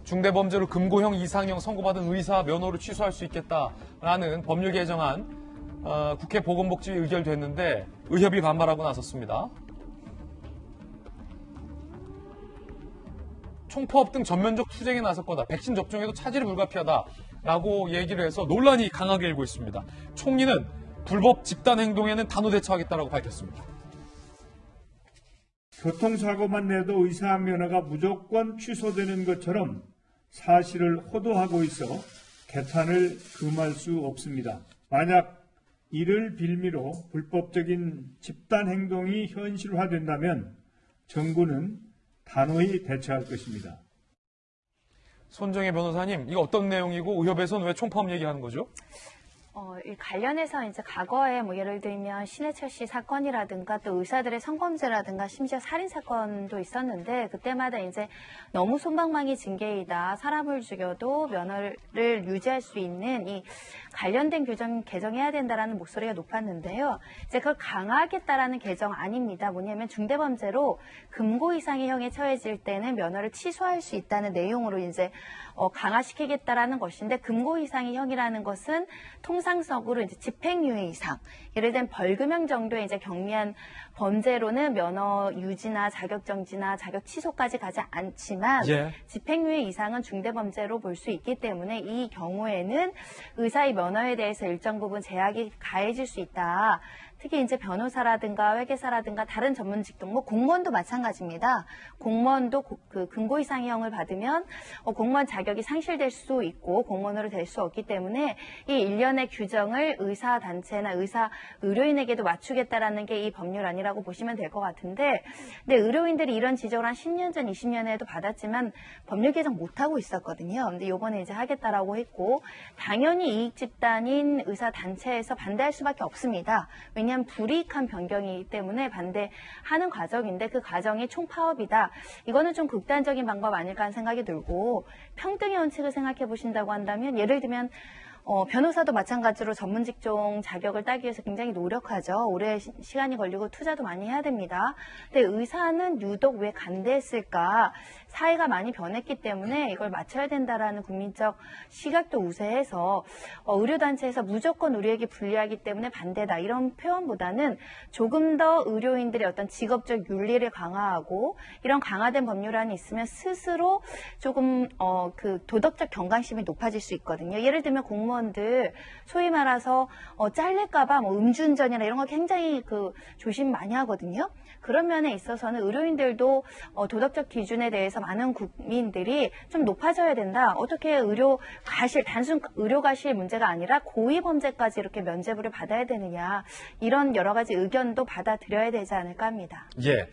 중대범죄로 금고형 이상형 선고받은 의사 면허를 취소할 수 있겠다라는 법률 개정안 국회 보건복지위 의결됐는데 의협이 반발하고 나섰습니다. 총파업 등 전면적 투쟁에 나설 거다. 백신 접종에도 차질이 불가피하다라고 얘기를 해서 논란이 강하게 일고 있습니다. 총리는 불법 집단 행동에는 단호 대처하겠다라고 밝혔습니다. 교통사고만 내도 의사 면허가 무조건 취소되는 것처럼 사실을 호도하고 있어 개탄을 금할 수 없습니다. 만약 이를 빌미로 불법적인 집단 행동이 현실화된다면 정부는 단호히 대처할 것입니다. 손정혜 변호사님, 이거 어떤 내용이고 의협에서는 왜 총파업 얘기하는 거죠? 이 관련해서 이제 과거에 뭐 예를 들면 신해철 씨 사건이라든가 또 의사들의 성범죄라든가 심지어 살인 사건도 있었는데 그때마다 이제 너무 솜방망이 징계이다. 사람을 죽여도 면허를 유지할 수 있는 이 관련된 규정 개정해야 된다라는 목소리가 높았는데요. 이제 그걸 강화하겠다라는 개정 아닙니다. 뭐냐면 중대범죄로 금고 이상의 형에 처해질 때는 면허를 취소할 수 있다는 내용으로 이제 강화시키겠다라는 것인데 금고 이상의 형이라는 것은 통상적으로 이제 집행유예 이상, 예를 들면 벌금형 정도의 이제 경미한 범죄로는 면허 유지나 자격 정지나 자격 취소까지 가지 않지만 집행유예 이상은 중대범죄로 볼 수 있기 때문에 이 경우에는 의사의 면허에 대해서 일정 부분 제약이 가해질 수 있다. 특히 이제 변호사라든가 회계사라든가 다른 전문 직종, 뭐 공무원도 마찬가지입니다. 공무원도 그 금고 이상형을 받으면 공무원 자격이 상실될 수 있고 공무원으로 될 수 없기 때문에 이 일련의 규정을 의사 단체나 의사 의료인에게도 맞추겠다라는 게 이 법률안이라고 보시면 될 것 같은데, 근데 의료인들이 이런 지적을 한 10년 전, 20년에도 받았지만 법률 개정 못 하고 있었거든요. 근데 이번에 이제 하겠다라고 했고, 당연히 이익 집단인 의사 단체에서 반대할 수밖에 없습니다. 왜냐하면 불이익한 변경이기 때문에 반대하는 과정인데 그 과정이 총파업이다. 이거는 좀 극단적인 방법 아닐까 하는 생각이 들고, 평등의 원칙을 생각해 보신다고 한다면 예를 들면 변호사도 마찬가지로 전문 직종 자격을 따기 위해서 굉장히 노력하죠. 오래 시간이 걸리고 투자도 많이 해야 됩니다. 근데 의사는 유독 왜 간대했을까? 사회가 많이 변했기 때문에 이걸 맞춰야 된다라는 국민적 시각도 우세해서 의료단체에서 무조건 의료에게 불리하기 때문에 반대다 이런 표현보다는 조금 더 의료인들의 어떤 직업적 윤리를 강화하고 이런 강화된 법률안이 있으면 스스로 조금 그 도덕적 경각심이 높아질 수 있거든요. 예를 들면 공무원들 소위 말해서 잘릴까봐 뭐 음주운전이나 이런 거 굉장히 그 조심 많이 하거든요. 그런 면에 있어서는 의료인들도 도덕적 기준에 대해서 많은 국민들이 좀 높아져야 된다. 어떻게 단순 의료 과실 문제가 아니라 고의 범죄까지 이렇게 면죄부를 받아야 되느냐. 이런 여러 가지 의견도 받아들여야 되지 않을까 합니다. 예.